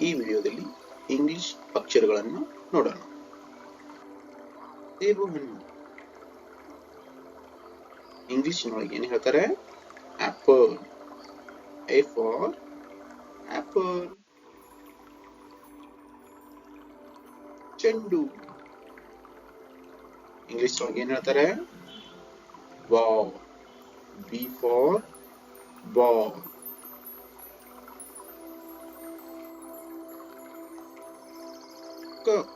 ಈ ವಿಡಿಯೋದಲ್ಲಿ ಇಂಗ್ಲಿಷ್ ಅಕ್ಷರಗಳನ್ನು ನೋಡೋಣ. ಸೇಬು ಹಣ್ಣು ಇಂಗ್ಲಿಷಿನೊಳಗೆ ಏನು ಹೇಳ್ತಾರೆ? ಆಪಲ್. A for apple. ಚೆಂಡು ಇಂಗ್ಲಿಷ್ ಒಳಗೆ ಏನು ಹೇಳ್ತಾರೆ? Ball. B for ball. Cup.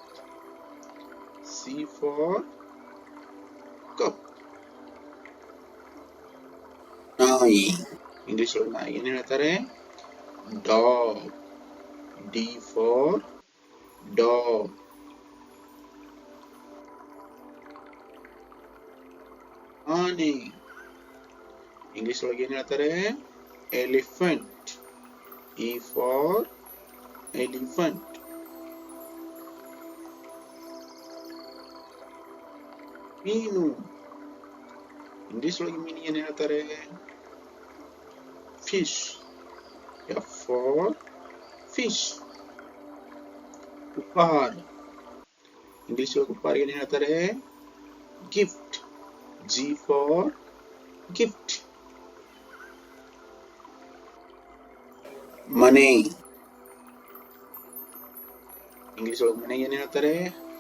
C for cup. ನಾಯಿ ಇಂಗ್ಲಿಷ್ ಒಳಗೆ ನಾಯಿ ಏನು ಹೇಳ್ತಾರೆ? ಡಾಗ್. D for dog. ಆನೆ ಇಂಗ್ಲಿಷ್ ಒಳಗೆ ಏನು ಹೇಳ್ತಾರೆ? ಎಲಿಫೆಂಟ್. E for elephant. ಮೀನು ಇಂಗ್ಲಿಷ್ ಒಳಗೆ ಮೀನಿಗೆ ಏನು ಹೇಳ್ತಾರೆ? ಫಿಶ್. F for fish. ಉಪಹಾರ ಇಂಗ್ಲಿಷ್ ಒಳಗೆ ಉಪಹಾರ ಏನು ಹೇಳ್ತಾರೆ? ಗಿಫ್ಟ್. G for gift. ಮನೆ ಇಂಗ್ಲಿಷ್ ಒಳಗೆ ಮನೆಗೆ ಏನು ಹೇಳ್ತಾರೆ?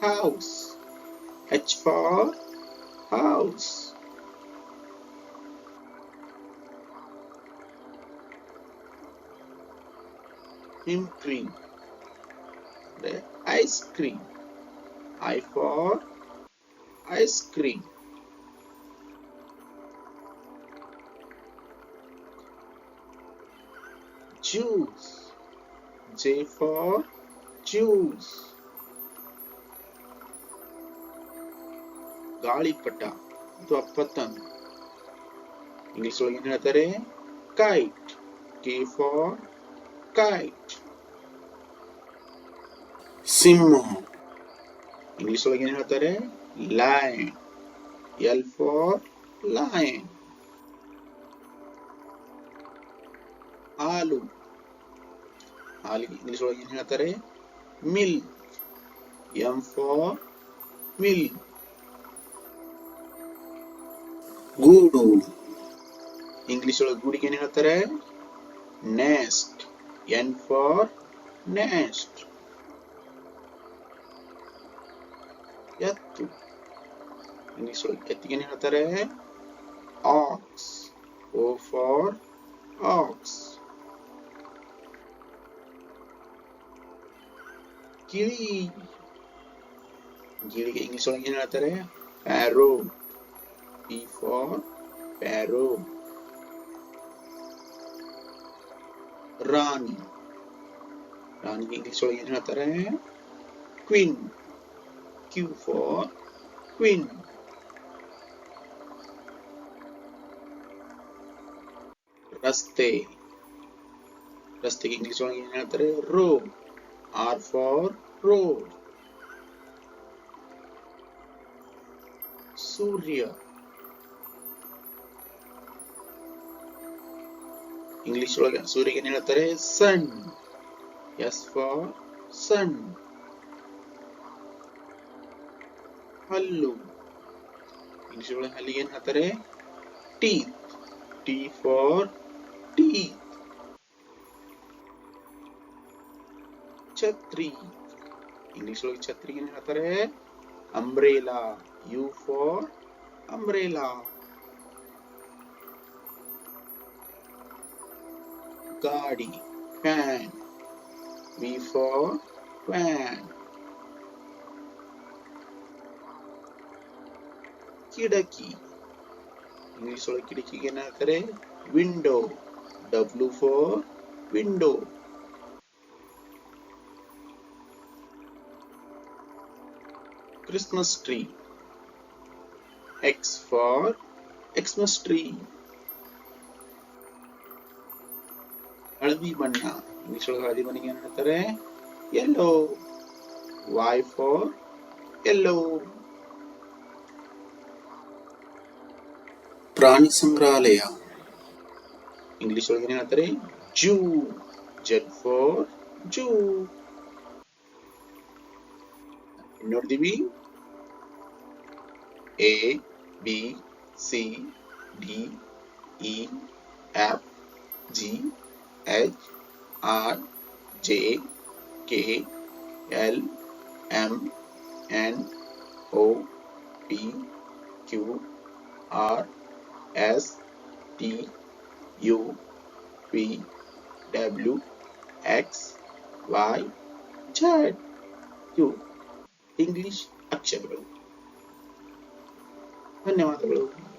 House. H for house. Cream ice cream. I for ice cream. Juice. J for juice. ಗಾಳಿಪಟ ಅಥವಾ ಪತಂಗ್ ಇಂಗ್ಲಿಷ್ ಒಳಗೆ ಏನು ಹೇಳ್ತಾರೆ? ಕೈಟ್. K for kite. ಸಿಂಹ ಇಂಗ್ಲಿಷ್ ಒಳಗೆ ಏನು ಹೇಳ್ತಾರೆ? ಲಯನ್. L for lion. ಹಾಲು ಹಾಲಿಗೆ ಇಂಗ್ಲಿಷ್ ಒಳಗೆ ಏನು ಹೇಳ್ತಾರೆ? ಮಿಲ್ಕ್. M for milk. ಗೂಡು ಇಂಗ್ಲಿಷ್ ಒಳಗೆ ಗೂಡಿಗೆ ಏನು ಹೇಳ್ತಾರೆ? ನೆಸ್ಟ್. N for nest. ಎತ್ತು ಇಂಗ್ಲಿಷ್ ಒಳಗೆ ಎತ್ತಿಗೆ ಏನು ಹೇಳ್ತಾರೆ? ಆಕ್ಸ್. O for ox. ಗಿಳಿ ಗಿಳಿಗೆ ಇಂಗ್ಲಿಷ್ ಒಳಗೆ ಏನು ಹೇಳ್ತಾರೆ? ಪ್ಯಾರೋ. P for ಪ್ಯಾರೋ. ರಾಣಿ ರಾಣಿಗೆ ಇಂಗ್ಲಿಷ್ ಒಳಗೆ ಏನು ಹೇಳ್ತಾರೆ? ಕ್ವೀನ್. Q for queen. ರಸ್ತೆ ರಸ್ತೆಗೆ ಇಂಗ್ಲಿಷ್ ಒಳಗೆ ಏನು ಹೇಳ್ತಾರೆ? ರೋಡ್. R for road. ಸೂರ್ಯ ಇಂಗ್ಲಿಷ್ ಒಳಗೆ ಸೂರ್ಯಗೆ ಏನು ಹೇಳ್ತಾರೆ? ಸನ್. S for sun. ಹಲ್ಲು ಇಂಗ್ಲಿಷ್ ಒಳಗೆ ಹಲ್ಲಿಗೆ ಏನು ಹೇಳ್ತಾರೆ? ಟೀತ್. T for teeth. ಛತ್ರಿ ಇಂಗ್ಲಿಷ್ ಒಳಗೆ ಛತ್ರಿಗೆ ಏನು ಹೇಳ್ತಾರೆ? ಅಂಬ್ರೇಲಾ. U for umbrella. ಗಾಡಿ. ಫ್ಯಾನ್. V for fan. ಕಿಡಕಿ ಇಂಗ್ಲಿಷ್ ಒಳಗೆ ಕಿಟಕಿಗೆ ಏನು ಹೇಳ್ತಾರೆ? Window. W for window. Christmas tree. X for Xmas tree. ಹಳದಿ ಬಣ್ಣ ಇಂಗ್ಲಿಷ್ ಒಳಗೆ ಹಳದಿ ಬಣ್ಣಿಗೆ ಏನು ಹೇಳ್ತಾರೆ? ಯೆಲ್ಲೋ. Y for yellow. ಪ್ರಾಣಿ ಸಂಗ್ರಹಾಲಯ ಇಂಗ್ಲಿಷ್ ಒಳಗೆ ಏನು ಹೇಳ್ತಾರೆ? ಜೂ. Z for zoo. ನೋಡ್ತೀವಿ A B C D E F G H R J K L M N O P Q R S T U V W X Y Z. ಇವು English ಅಕ್ಷರಗಳು. ಧನ್ಯವಾದಗಳು.